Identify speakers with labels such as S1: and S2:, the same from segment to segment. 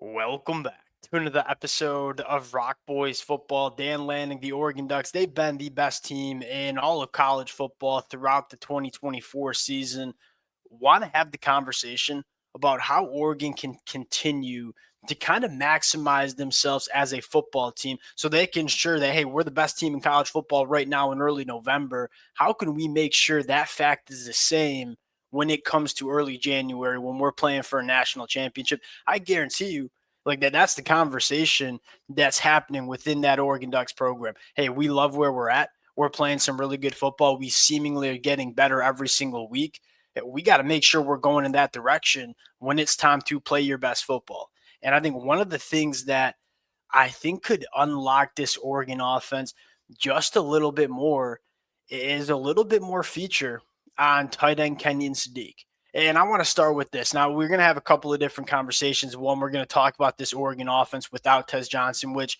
S1: Welcome back to another episode of Rock Boys Football. Dan Lanning, the Oregon Ducks, they've been the best team in all of college football throughout the 2024 season. Want to have the conversation about how Oregon can continue to kind of maximize themselves as a football team so they can ensure that, hey, we're the best team in college football right now in early November. How can we make sure that fact is the same when it comes to early January when we're playing for a national championship? I guarantee you, like that's the conversation that's happening within that Oregon Ducks program. Hey, we love where we're at. We're playing some really good football. We seemingly are getting better every single week. We got to make sure we're going in that direction when it's time to play your best football. And I think one of the things that I think could unlock this Oregon offense just a little bit more is a little bit more feature on tight end Kenyon Sadiq. And I want to start with this. Now, we're going to have a couple of different conversations. One, we're going to talk about this Oregon offense without Tez Johnson, which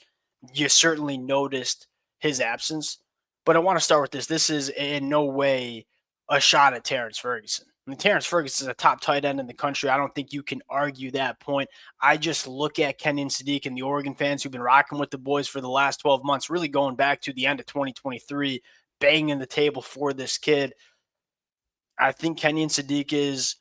S1: you certainly noticed his absence. But I want to start with this. This is in no way a shot at Terrence Ferguson. I mean, Terrence Ferguson is a top tight end in the country. I don't think you can argue that point. I just look at Kenyon Sadiq and the Oregon fans who've been rocking with the boys for the last 12 months, really going back to the end of 2023, banging the table for this kid. I think Kenyon Sadiq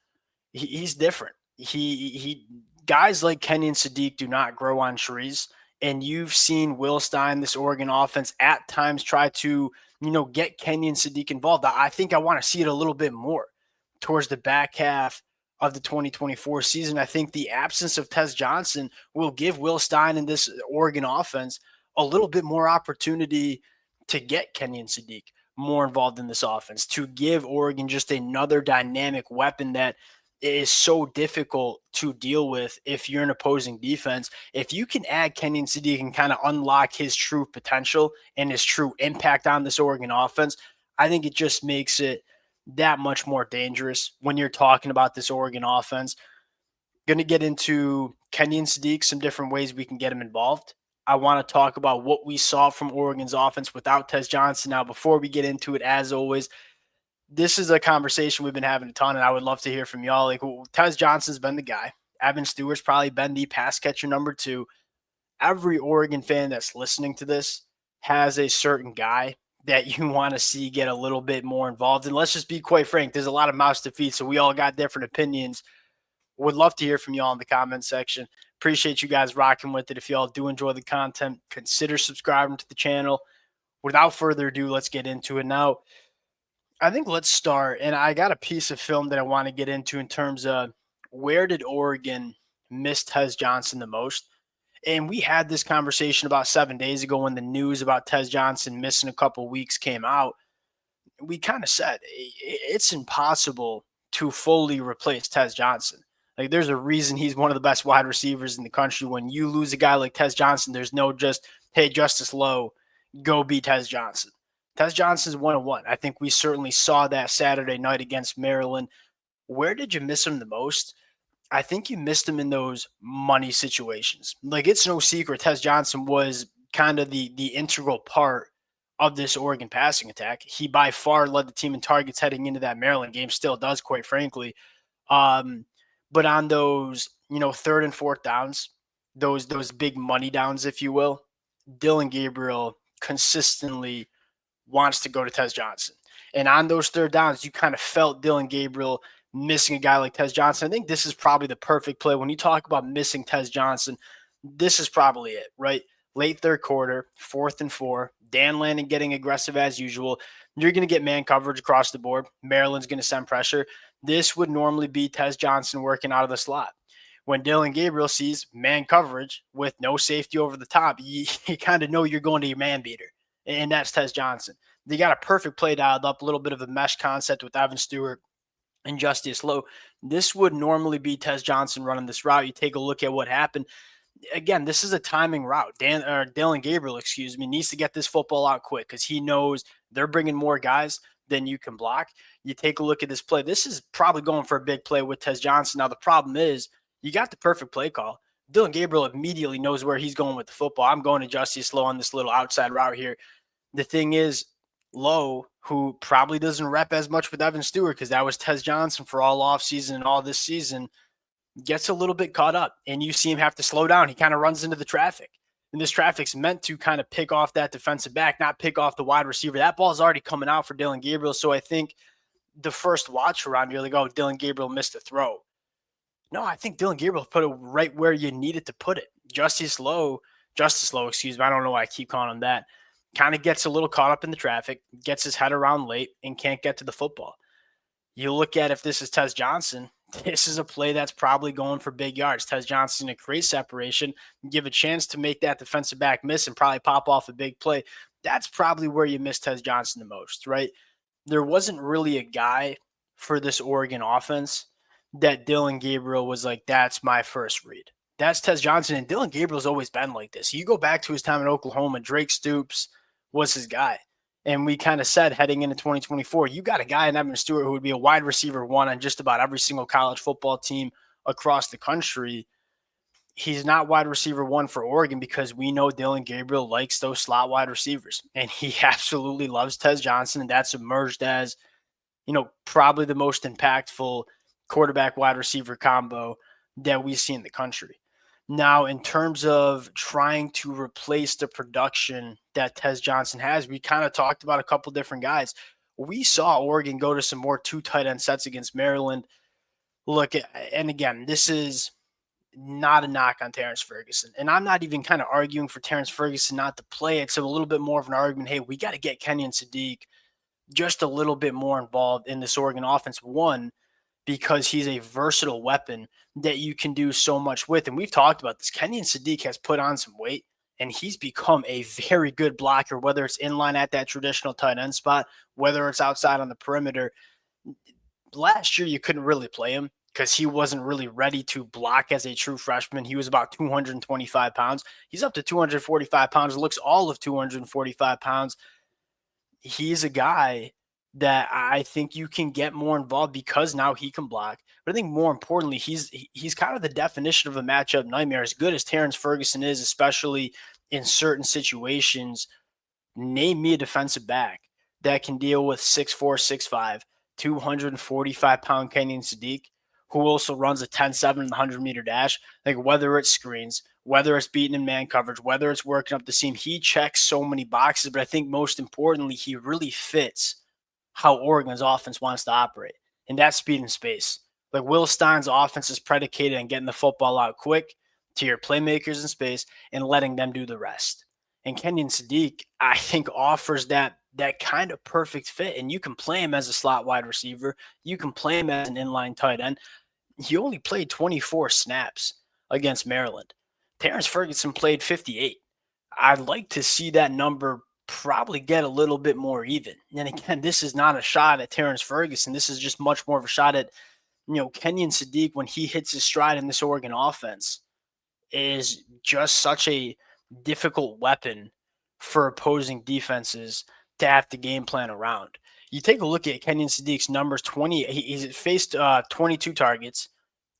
S1: he's different. He guys like Kenyon Sadiq do not grow on trees. And you've seen Will Stein, this Oregon offense, at times try to, get Kenyon Sadiq involved. I think I want to see it a little bit more towards the back half of the 2024 season. I think the absence of Tez Johnson will give Will Stein and this Oregon offense a little bit more opportunity to get Kenyon Sadiq more involved in this offense, to give Oregon just another dynamic weapon that is so difficult to deal with if you're an opposing defense. If you can add Kenyon Sadiq and kind of unlock his true potential and his true impact on this Oregon offense, I think it just makes it that much more dangerous when you're talking about this Oregon offense. Going to get into Kenyon Sadiq, some different ways we can get him involved. I want to talk about what we saw from Oregon's offense without Tez Johnson. Now, before we get into it, as always, this is a conversation we've been having a ton, and I would love to hear from y'all. Like, Tez Johnson's been the guy. Evan Stewart's probably been the pass catcher number two. Every Oregon fan that's listening to this has a certain guy that you want to see get a little bit more involved. And let's just be quite frank, there's a lot of mouths to feed, so we all got different opinions. Would love to hear from y'all in the comment section. Appreciate you guys rocking with it. If y'all do enjoy the content, consider subscribing to the channel. Without further ado, let's get into it. Now, I think let's start, and I got a piece of film that I want to get into in terms of where did Oregon miss Tez Johnson the most? And we had this conversation about 7 days ago when the news about Tez Johnson missing a couple weeks came out. We kind of said it's impossible to fully replace Tez Johnson. Like, there's a reason he's one of the best wide receivers in the country. When you lose a guy like Tez Johnson, there's no just, hey, Justice Lowe, go be Tez Johnson. Tez Johnson's 1-1. I think we certainly saw that Saturday night against Maryland. Where did you miss him the most? I think you missed him in those money situations. Like, it's no secret Tez Johnson was kind of the integral part of this Oregon passing attack. He by far led the team in targets heading into that Maryland game, still does, quite frankly. But on those, third and fourth downs, those big money downs, if you will, Dillon Gabriel consistently wants to go to Tez Johnson. And on those third downs, you kind of felt Dillon Gabriel missing a guy like Tez Johnson. I think this is probably the perfect play. When you talk about missing Tez Johnson, this is probably it, right? Late third quarter, 4th and 4, Dan Lanning getting aggressive as usual. You're going to get man coverage across the board. Maryland's going to send pressure. This would normally be Tez Johnson working out of the slot. When Dillon Gabriel sees man coverage with no safety over the top, you kind of know you're going to your man beater, and that's Tez Johnson. They got a perfect play dialed up, a little bit of a mesh concept with Evan Stewart and Justice Lowe. This would normally be Tez Johnson running this route. You take a look at what happened. Again, this is a timing route. Dillon Gabriel, needs to get this football out quick because he knows they're bringing more guys than you can block. You take a look at this play. This is probably going for a big play with Tez Johnson. Now, the problem is you got the perfect play call. Dillon Gabriel immediately knows where he's going with the football. I'm going to Justice Lowe on this little outside route here. The thing is, Lowe, who probably doesn't rep as much with Evan Stewart because that was Tez Johnson for all offseason and all this season, gets a little bit caught up, and you see him have to slow down. He kind of runs into the traffic. And this traffic's meant to kind of pick off that defensive back, not pick off the wide receiver. That ball is already coming out for Dillon Gabriel. So I think the first watch around, you're like, oh, Dillon Gabriel missed a throw. No, I think Dillon Gabriel put it right where you needed to put it. Justice Lowe, excuse me. I don't know why I keep calling him that. Kind of gets a little caught up in the traffic, gets his head around late, and can't get to the football. You look at if this is Tez Johnson, this is a play that's probably going for big yards. Tez Johnson to create separation, give a chance to make that defensive back miss and probably pop off a big play. That's probably where you miss Tez Johnson the most, right? There wasn't really a guy for this Oregon offense that Dillon Gabriel was like, that's my first read. That's Tez Johnson, and Dillon Gabriel's always been like this. You go back to his time in Oklahoma, Drake Stoops was his guy. And we kind of said heading into 2024, you got a guy in Evan Stewart who would be a wide receiver one on just about every single college football team across the country. He's not wide receiver one for Oregon because we know Dillon Gabriel likes those slot wide receivers. And he absolutely loves Tez Johnson. And that's emerged as, probably the most impactful quarterback wide receiver combo that we see in the country. Now, in terms of trying to replace the production that Tez Johnson has, we kind of talked about a couple different guys. We saw Oregon go to some more 2 tight end sets against Maryland. Look, and again, this is not a knock on Terrence Ferguson. And I'm not even kind of arguing for Terrence Ferguson not to play. It's a little bit more of an argument, hey, we got to get Kenyon Sadiq just a little bit more involved in this Oregon offense. One, because he's a versatile weapon that you can do so much with. And we've talked about this. Kenyon Sadiq has put on some weight, and he's become a very good blocker, whether it's in line at that traditional tight end spot, whether it's outside on the perimeter. Last year, you couldn't really play him because he wasn't really ready to block as a true freshman. He was about 225 pounds. He's up to 245 pounds, looks all of 245 pounds. He's a guy that I think you can get more involved because now he can block. But I think more importantly, he's kind of the definition of a matchup nightmare. As good as Terrence Ferguson is, especially in certain situations, name me a defensive back that can deal with 6'4", 6'5", 245-pound Kenyon Sadiq, who also runs a 10-7 in the 100-meter dash. Like whether it's screens, whether it's beating in man coverage, whether it's working up the seam, he checks so many boxes. But I think most importantly, he really fits how Oregon's offense wants to operate, and that's speed and space. Like Will Stein's offense is predicated on getting the football out quick to your playmakers in space and letting them do the rest. And Kenyon Sadiq, I think, offers that kind of perfect fit. And you can play him as a slot wide receiver. You can play him as an inline tight end. He only played 24 snaps against Maryland. Terrence Ferguson played 58. I'd like to see that number probably get a little bit more even. And again, this is not a shot at Terrence Ferguson. This is just much more of a shot at, Kenyon Sadiq when he hits his stride in this Oregon offense is just such a difficult weapon for opposing defenses to have to game plan around. You take a look at Kenyon Sadiq's numbers, he's faced 22 targets,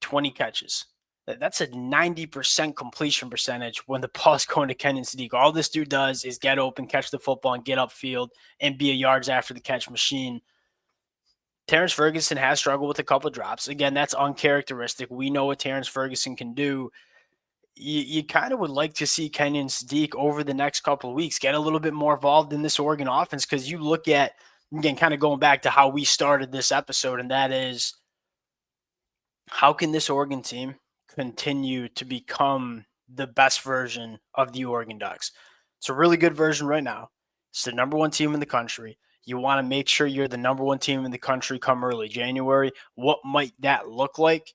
S1: 20 catches. That's a 90% completion percentage when the ball's going to Kenyon Sadiq. All this dude does is get open, catch the football, and get upfield and be a yards after the catch machine. Terrence Ferguson has struggled with a couple of drops. Again, that's uncharacteristic. We know what Terrence Ferguson can do. You kind of would like to see Kenyon Sadiq over the next couple of weeks get a little bit more involved in this Oregon offense because you look at, again, kind of going back to how we started this episode, and that is how can this Oregon team continue to become the best version of the Oregon Ducks? It's a really good version right now. It's the number one team in the country. You want to make sure you're the number one team in the country come early January. What might that look like?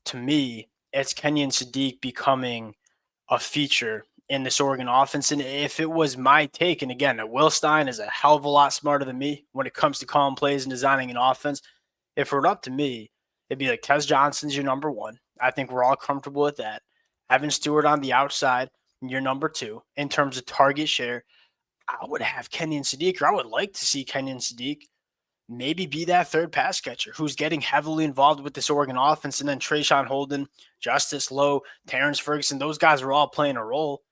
S1: To me, it's Kenyon Sadiq becoming a feature in this Oregon offense. And if it was my take, and again, Will Stein is a hell of a lot smarter than me when it comes to calling plays and designing an offense. If it were up to me, it'd be like Tez Johnson's your number one. I think we're all comfortable with that. Evan Stewart on the outside, your number two in terms of target share. I would have Kenyon Sadiq, or I would like to see Kenyon Sadiq maybe be that third pass catcher who's getting heavily involved with this Oregon offense. And then Trayshawn Holden, Justice Lowe, Terrence Ferguson, those guys are all playing a role.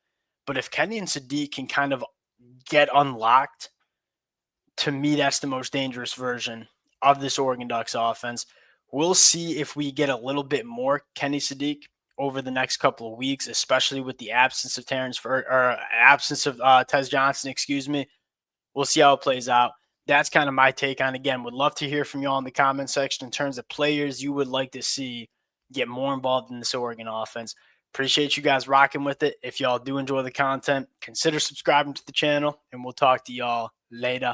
S1: But if Kenyon Sadiq can kind of get unlocked, to me, that's the most dangerous version of this Oregon Ducks offense. We'll see if we get a little bit more Kenny Sadiq over the next couple of weeks, especially with the absence of absence of Tez Johnson, excuse me. We'll see how it plays out. That's kind of my take on it. Again. Would love to hear from y'all in the comment section in terms of players you would like to see get more involved in this Oregon offense. Appreciate you guys rocking with it. If y'all do enjoy the content, consider subscribing to the channel, and we'll talk to y'all later.